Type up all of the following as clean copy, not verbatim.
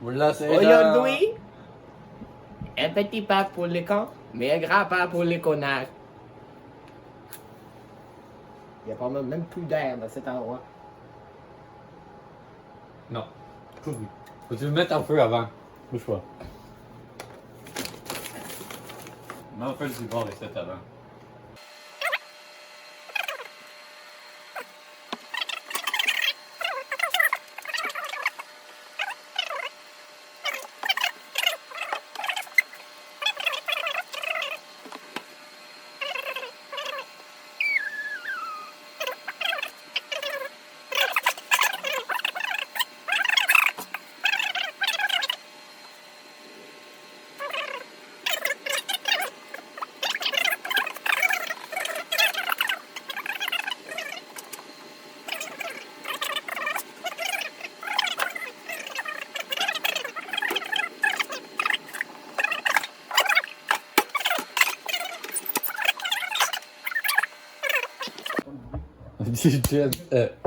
Mula sa Aujourd'hui, un petit pas pour les cons, mais un grand pas pour les connards. Il n'y a pas même plus d'air dans cet endroit. Non. Faut-tu le mettre en feu avant? Bouge pas. Mets en feu du bord ici avant.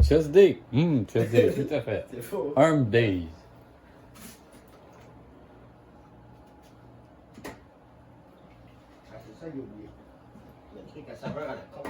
Chest day. Chest day, tout à fait. C'est faux. Arm days. Ah, c'est ça, j'ai oublié. Le truc à saveur à la con.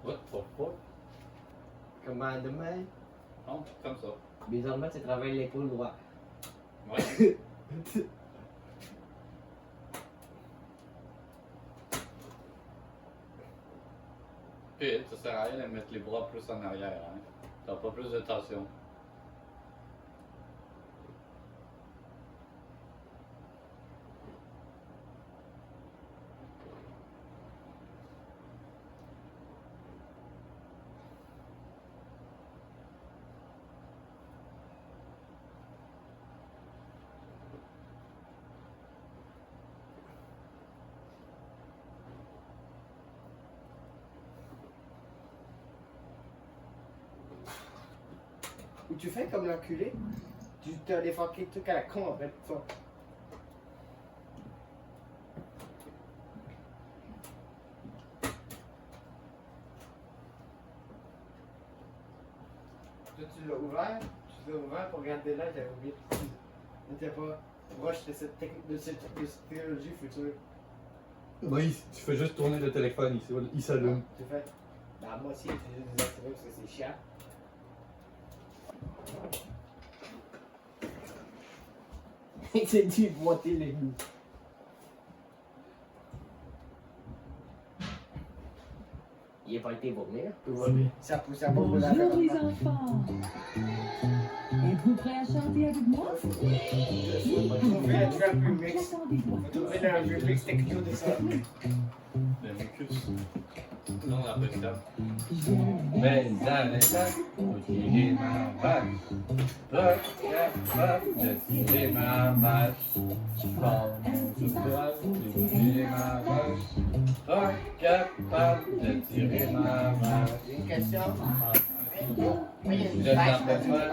What the fuck? Comment demain? Non, comme ça. Bizarrement, tu travailles l'épaule droite. Ouais. Puis, ça sert à rien de mettre les bras plus en arrière, hein. T'as pas plus de tension. Ou tu fais comme l'enculé, tu t'as les fucking trucs à la con en fait. Ça. Toi, tu l'as ouvert, pour regarder là, j'avais oublié. N'était pas proche de cette technique, de cette technologie future. Oui, tu fais juste tourner le téléphone, il s'allume. Tu fais. Bah, moi aussi, j'utilise des activés parce que c'est chiant. Il s'est dit boiter les goûts. Il n'a pas été vomir. Tout va bien. Ça pousse à beaucoup la Bonjour les enfants. Êtes-vous prêts à chanter avec moi? On va trouver un drum remix. Attendez-moi. On va trouver un remix techno de ça. Le mucus. Non, on a pas de temps. Je viens Mais arrête pour tirer ma vache. Pas capable de tirer ma vache. Pas capable de tirer ma vache. Pas capable de tirer ma vache. J'ai une question. Vous êtes dans le fun.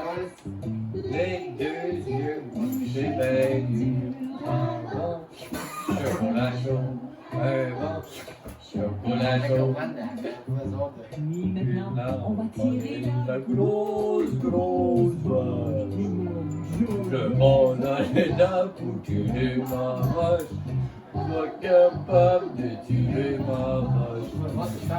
Les deux yeux bouchés baignus. Un bon chocolat chaud. Un bon chocolat chaud. Puis maintenant, on va tirer La grosse vache. Le bonheur est là pour tirer ma vache. Sois capable de tirer ma vache.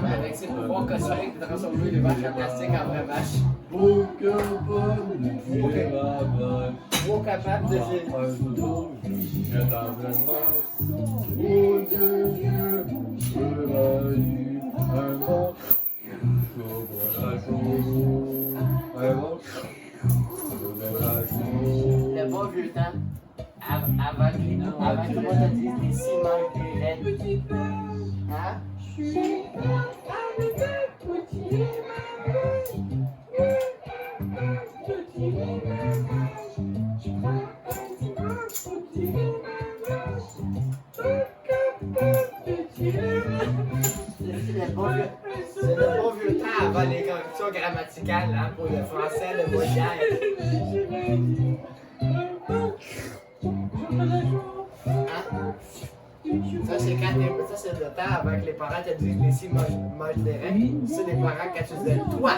Avec ses pouvoirs cosmiques de transformer les vaches en plastique en vraies vaches. Sois capable de tirer ma vache. Trop capable de Un couteau, je t'enlèverai. Oh Dieu, je l'ai un bon chocolat chaud. Un bon chocolat chaud. Le bon vieux temps, avant que moi te dise des ciments et des raides. Hein? C'est le bon vieux temps avant les corrections grammaticales hein, pour le français, le modèle. Hein? Ça, c'est le temps avant que les parents te disent ici, mange des règles. C'est les parents, quand tu disais toi,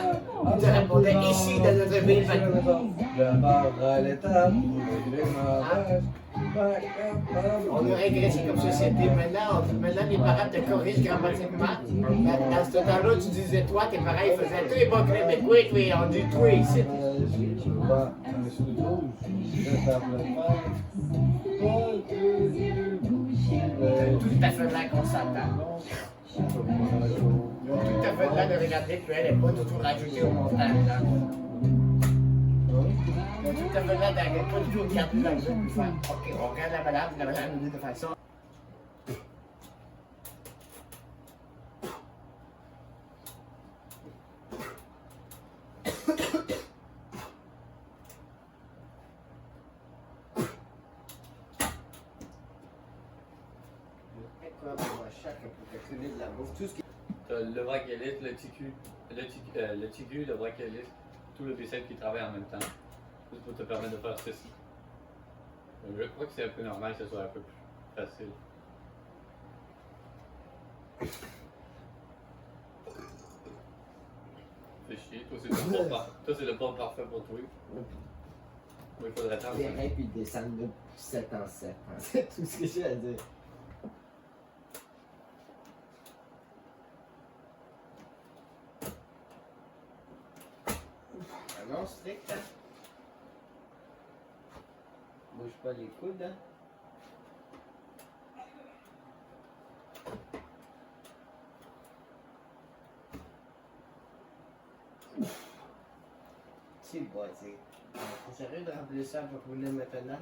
ils te répondaient ici dans notre ville. Je pars à l'étape où j'ai ma vache. On a régressé comme société. Maintenant, les parents te corrigent grammatiquement. Mais à ce temps-là, tu disais toi, tes parents ils faisaient tous les bons québécois, toi, on dit toi ici. Je vois un sous-douche, je tape le pas. Tout à fait là qu'on s'entend. Ils ont tout à fait l'air de regarder que elle n'est pas du tout rajoutée au montage. Là. Ils ont tout à fait l'air de pas du tout regarder dans le jeu pour faire. Ok, on regarde la madame nous dit de faire ça. T'as le brachéliste, le ticu, le brachéliste, tout le biceps qui travaillent en même temps. Juste pour te permettre de faire ceci. Je crois que c'est un peu normal que ce soit un peu plus facile. Fais chier, toi c'est le pompe parfait pour toi. Oui, il faudrait attendre. Les reins puis ils descendent de 7 en 7. C'est tout ce que j'ai à dire. Non, strict, hein? Bouge pas les coudes, hein? C'est bon, c'est. T'es sérieux de remplir ça pour rouler maintenant?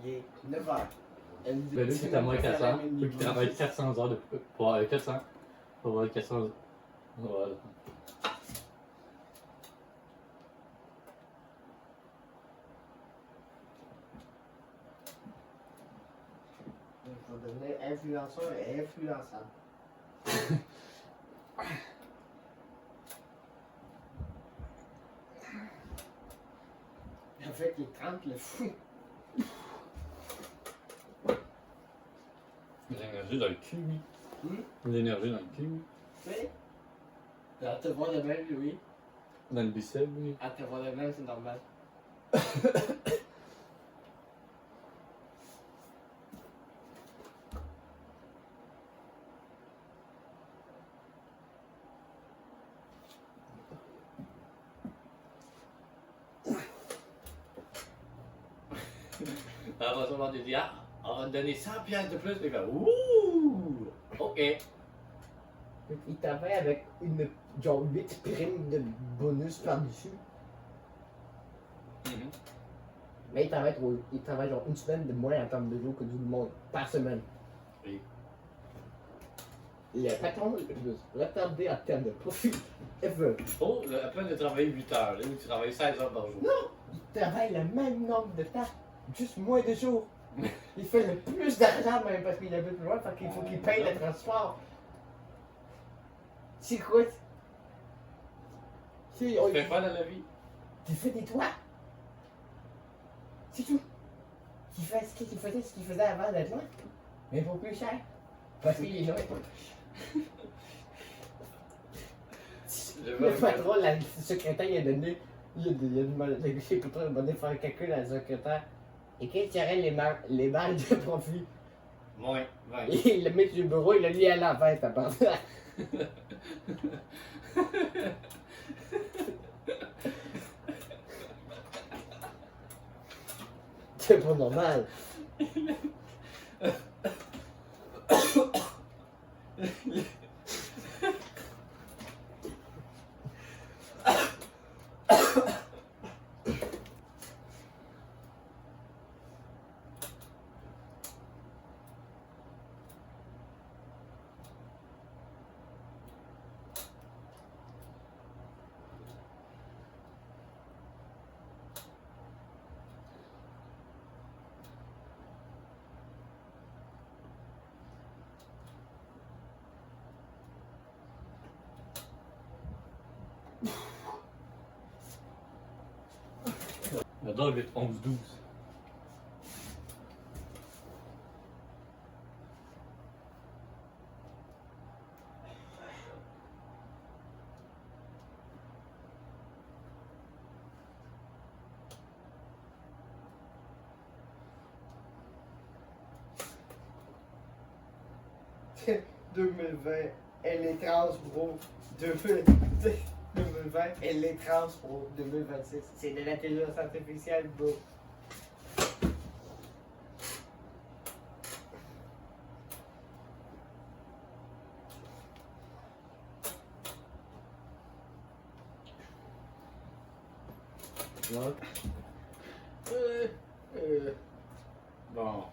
Il est 9h. Mais lui, c'est à moins 400. Il faut qu'il travaille 400 heures pour avoir 400. Pour avoir 400. Voilà. Il faut devenir influenceur et influençable. En fait, il trempe le fou. L'énergie dans le cul, oui. L'énergie dans le cul, oui. Tu sais? À te voir de même, oui. Dans le bicep, oui. À te voir de même, c'est normal. Après ça, on te dit, ah, on va te donner 100 piastres de plus. Et ben, ouh, ok. Il travaille avec une genre 8 primes de bonus par-dessus. Mais il travaille genre une semaine de moins en termes de jours que tout le monde par semaine. Oui. Le patron le plus retardé en termes de profit ever. Oh, à peine de travailler 8 heures, là, où tu travailles 16 heures par jour. Non! Il travaille le même nombre de temps, juste moins de jours. Il fait le plus d'argent même parce qu'il habite plus loin, fait qu'il faut qu'il paye le transport. C'est quoi? Tu fais quoi dans la vie? Tu fais des toits. C'est tout. Tu fais ce qu'il faisait avant d'être loin, mais pour plus cher. Parce qu'il est loin. Le patron, le secrétaire, il a donné. Il a demandé, je sais pas trop, il a demandé de faire un calcul à la secrétaire. Et quels seraient les marges de profit? Moins 20. Il le met sur le bureau, il l'a mis à l'envers, t'as pas C'est pas normal. J'adore le 11-12. « 2020, elle est trans, bro. 2020, elle est trans, bro. 2026. C'est de l'intelligence artificielle, bro. Donc. Bon.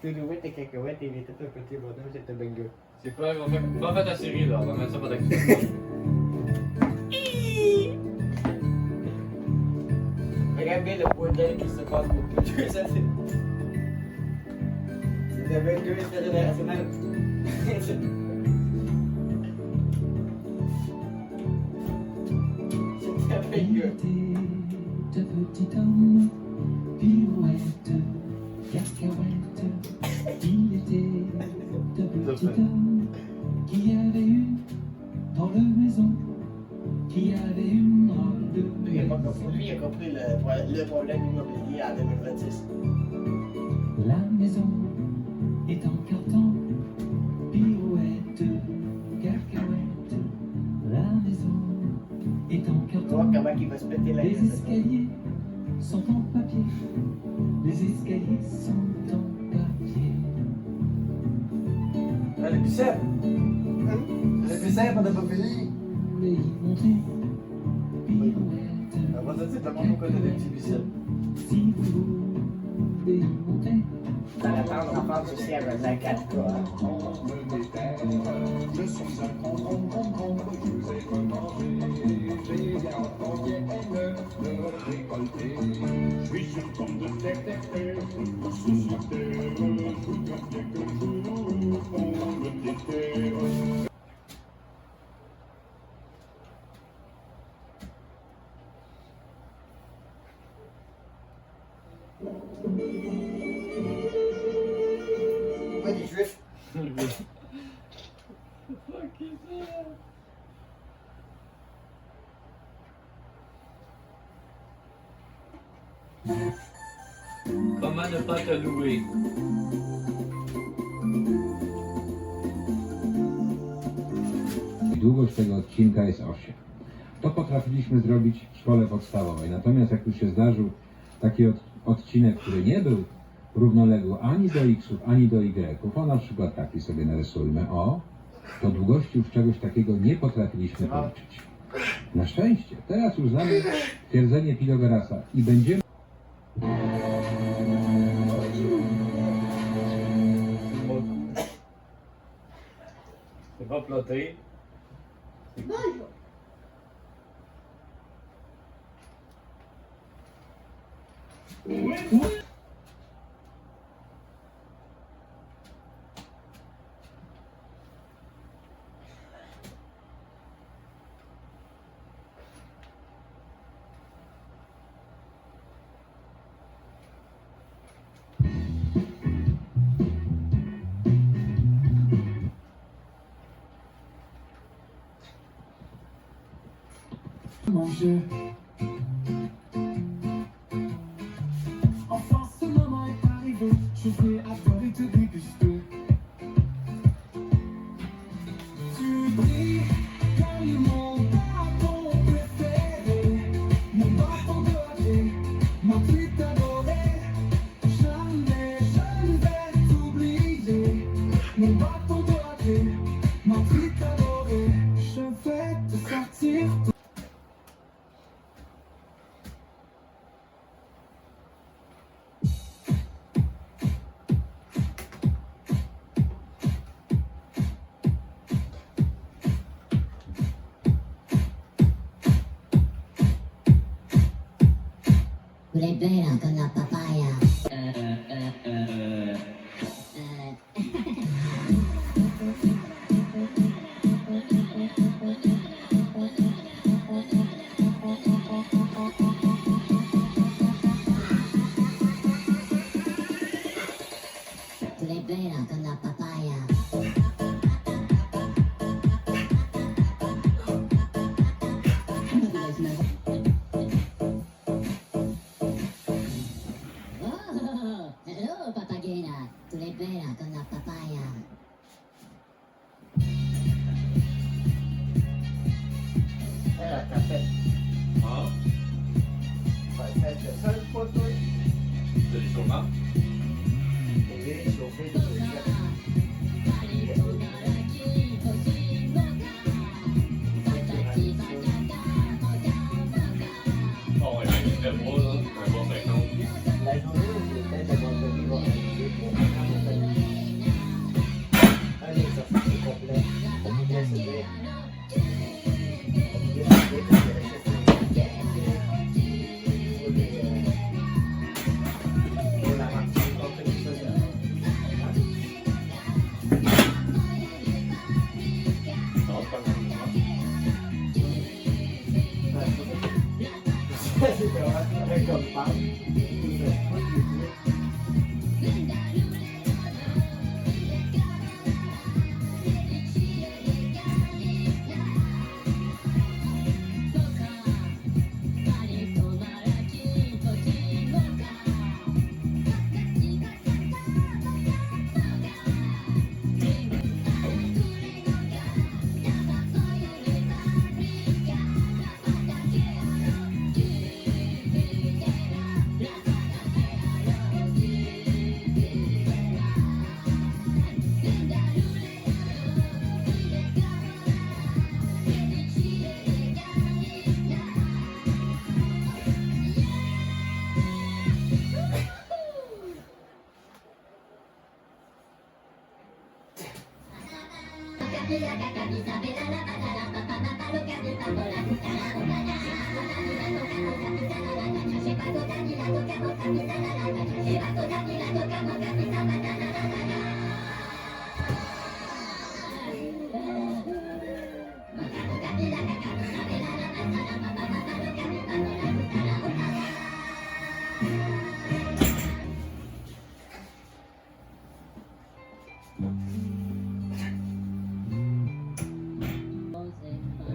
Tu nous mets tes cacahuètes et il était un petit bonhomme, c'était bingo. C'est pas, on fait pas fait ta série là, on va mettre ça par d'action. Regarde bien le bordel qui se passe pour tout Dieu, ça c'est. C'est de bingo intergénérationnel. C'est de bingo. De petit homme, pirouette, cacahuète. Il était de petit homme qui avait une drôle de maison, qui avait une drôle de Lui, il a pas maison. compris, lui, il a compris le problème immobilier en 2026. La maison est en carton, pirouette, cacahuète. La maison est en Tu vois carton. comment il va se péter la Les gueule. escaliers sont en papier. Les escaliers sont en papier. Le bicep! Le bicep, on n'a pas fini! Vous voulez y monter? Pirouette. Avant ça, c'est tellement qu'on connaît des petits biceps. Si vous voulez y monter. Dans la tendre enfance aussi, avec la 4K. Je suis un con, je vous ai remangé. J'ai bien entendu de récolter. Je suis sur le compte de terre, je suis sur terre. Je veux bien quelques jours, on me déterre. Ouais, des juifs. Comment ne pas te louer? Długość tego odcinka jest 8. To potrafiliśmy zrobić w szkole podstawowej. Natomiast jak już się zdarzył taki odcinek, który nie był równoległy ani do x'ów, ani do y'ów, o na przykład taki sobie narysujmy, o, to długości już czegoś takiego nie potrafiliśmy policzyć. Na szczęście, teraz już znamy twierdzenie Pitagorasa i będziemy C'est pas ploté. Manger. Enfin, ce moment est arrivé. Je vais adorer te déguster. Tu dis quel est mon bâton préféré, mon bâton de hockey, mon truc adoré. Jamais je ne vais t'oublier. Mon bâton de hockey, mon truc adoré. Je vais te sortir. Vous êtes belle comme la papaya. Oh, papagena, tu l'es bella con la papaya. T'as fait Hein? le seul photo. C'est les chômeurs? Et chauffer le sujet. Oh, ouais, mais il fait beau, là. Un bon 50. La journée où j'étais de mon pays va un exercice complet. On pouvait se dire. On pouvait se dire que pour la partie contre les choses. Non, c'est pas le même moment. C'est vraiment très comme parle.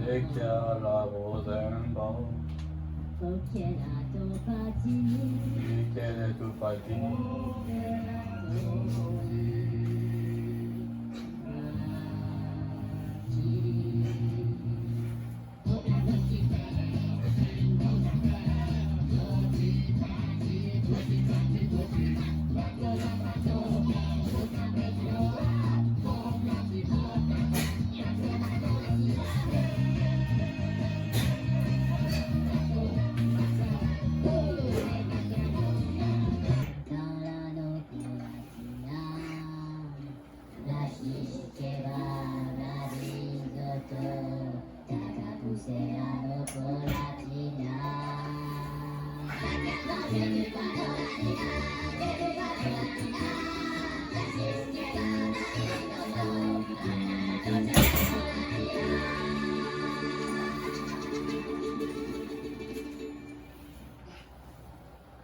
Et qu'il y a la Rosenbaum, et qu'elle est tout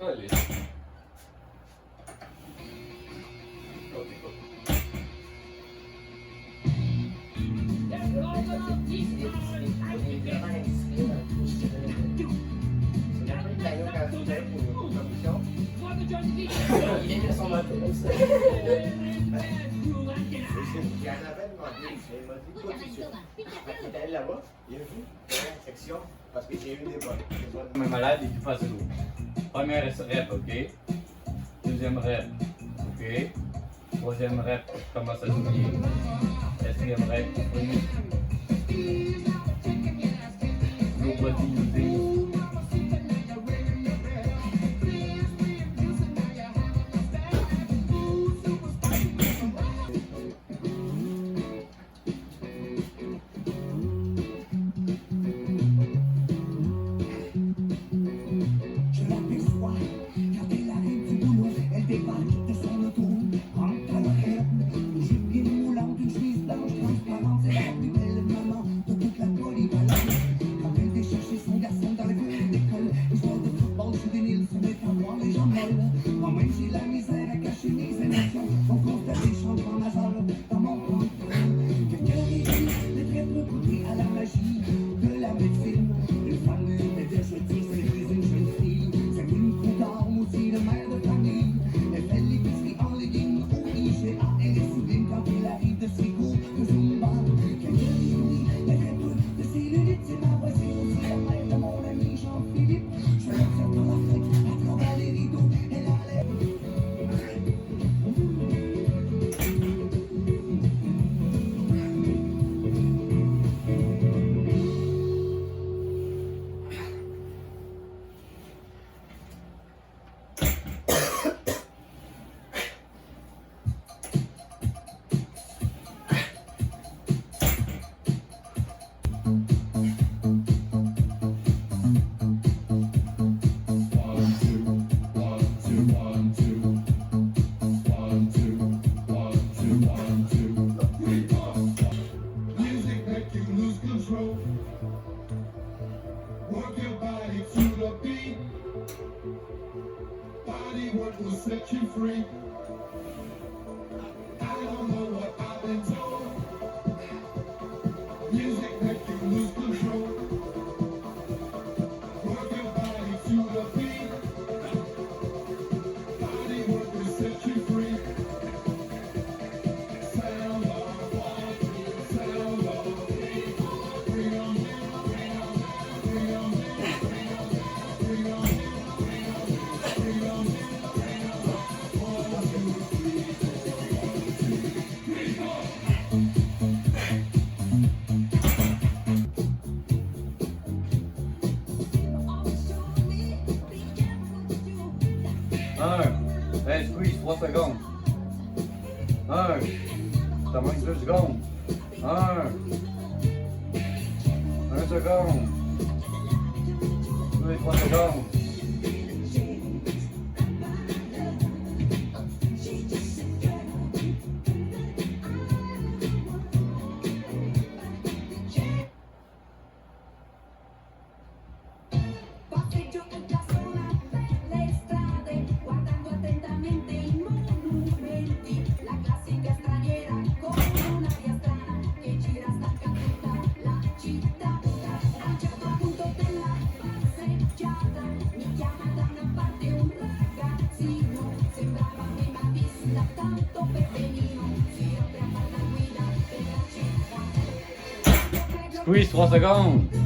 Allez. Il est sur ma tête. Il y en avait demandé, il m'a dit, toi, tu sais. Il est allé là-bas, il a vu, première section, parce que j'ai eu des bonnes. Mais malade, il est facile. Première rep, ok? Deuxième rep, ok? Troisième rep, commence à souligner. Quatrième rep, nobody using. Je l'aperçois, quand elle arrive du boulot, elle débarque de son auto, rentre à l'horaire, une jupe moulante, une chemise blanche transparente, c'est la plus belle maman de toute la polyvalence. Quand elle vient chercher son garçon dans le cours d'école, les joueurs de football juvénile se mettent à voir les gens molles. Moi-même j'ai la misère à cacher mes émotions, on constate des changements majeurs dans mon contrôle. Quelqu'un réussit de traître goûter à la magie de la médecine, une femme mûre de jeter, c'est une jeune fille. C'est une coudard aussi de mère de famille. Elle fait l'épicerie will set you free. I don't know what I've been told. Music make you lose control. Work your body to the beat. Body work will set you free. Sound of quality, sound of freedom. Bring on in, bring on down, bring on in, bring on down, bring on in, bring on down, bring on in, bring on down. 1, 2, 3, 4, 3, 4. Hey, squeeze, 3 secondes. 1. T'as moins que 2 secondes. 1 seconde. 2 et 3 secondes. Passeggio tutta sola per le strade, guardando attentamente i monumenti, la classica straniera con un'aria strana che gira stanca tutta la città. A un certo punto della passeggiata mi chiama da una parte un ragazzino, sembrava prima vista tanto peperino, si apre a far la guida per la città. Squeeze, 3 secondes.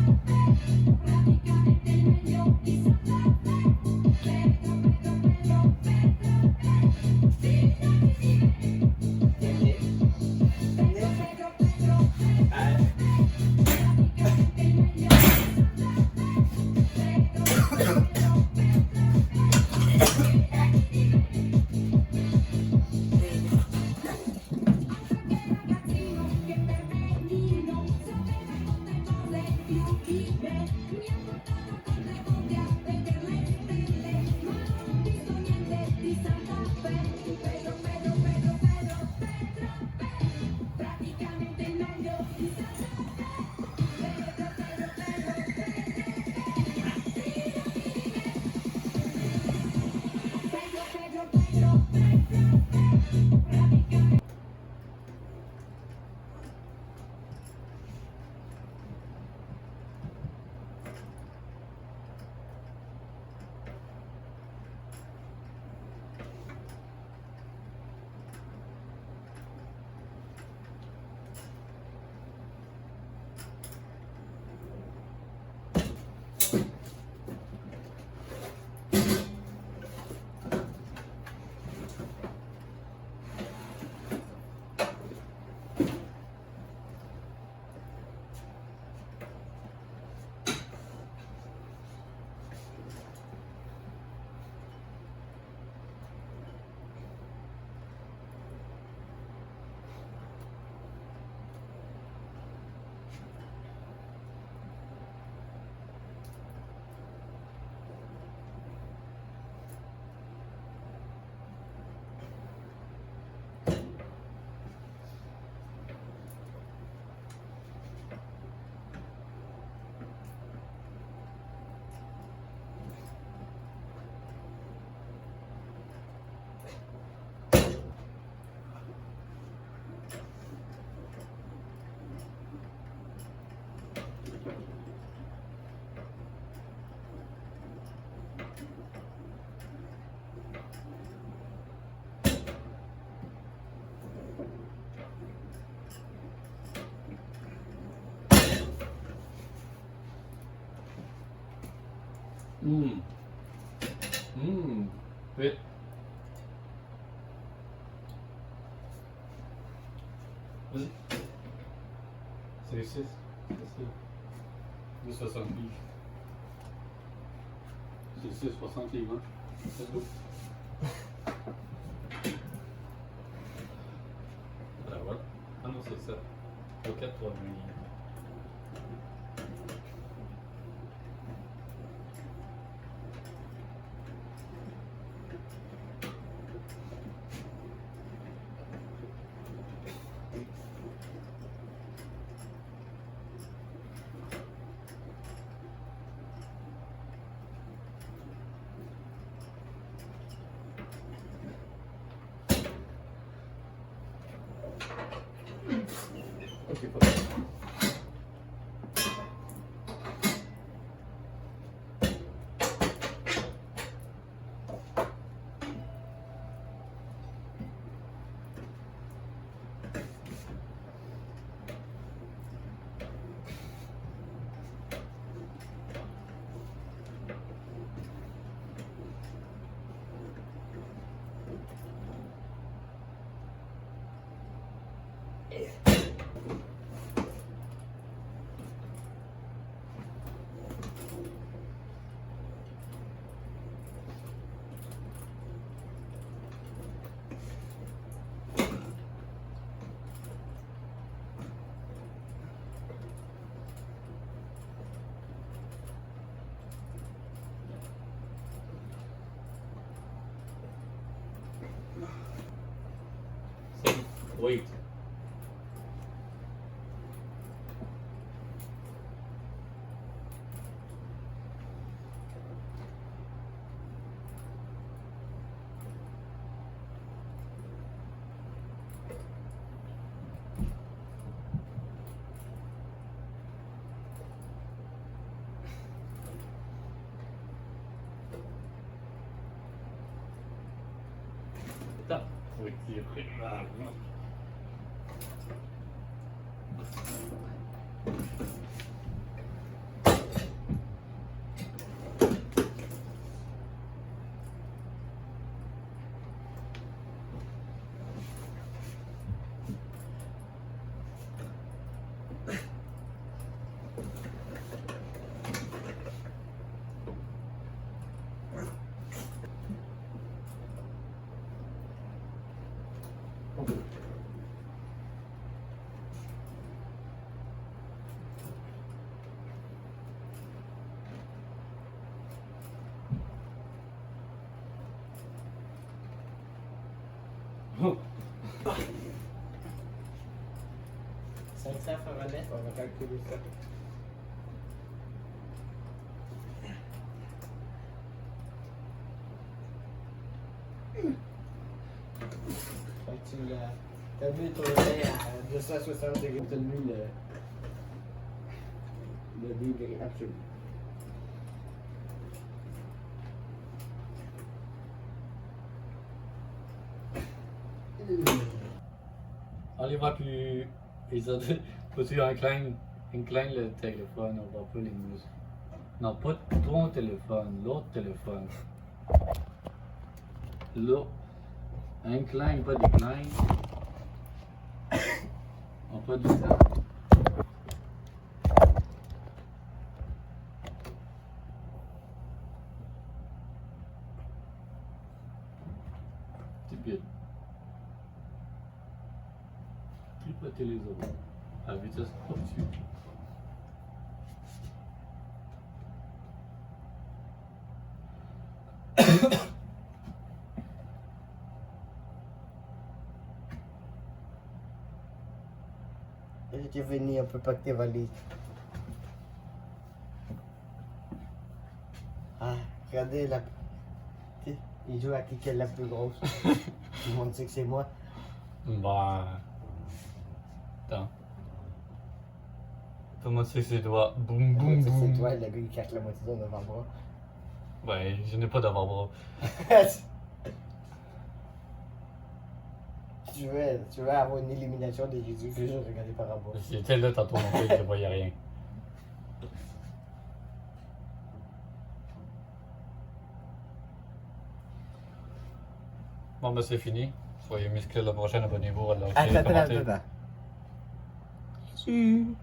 Vite. Vas-y. C'est 6. C'est 60 livres. C'est 6, 60 livres, hein? Let's go. Alors voilà. Ah non, c'est ça. Au 4, 3 livres. Ok, pas de Wait. Putain, faut étirer. Ah, non. Ça va remettre, on va calculer ça. Fait que tu t'as mis ton lait à 260 degrés, t'as mis le degré absolu. Enlève-moi plus. Faut-tu incline le téléphone, on voit pas les muscles. Non, pas ton téléphone, l'autre téléphone. L'autre. Incline, pas decline. On pas du temps. Stupide. Tripoter les autres. À vitesse au-dessus. J'étais venu, on peut pas que t'es volé. Ah, regardez la. Il joue à qui est la plus grosse. Tout le monde sait que c'est moi. Bah. Attends. Comment tu sais que c'est toi? Boum boum C'est boum. toi, le gars qui cache la moitié de ton avant-bras. Ouais, je n'ai pas d'avant-bras. Tu veux avoir une élimination de Jésus, fais juste regarder par en bas. J'étais là tantôt mon père, je ne voyais rien. Bon, ben c'est fini. Soyez musclés la prochaine, abonnez-vous à la Attends. Si.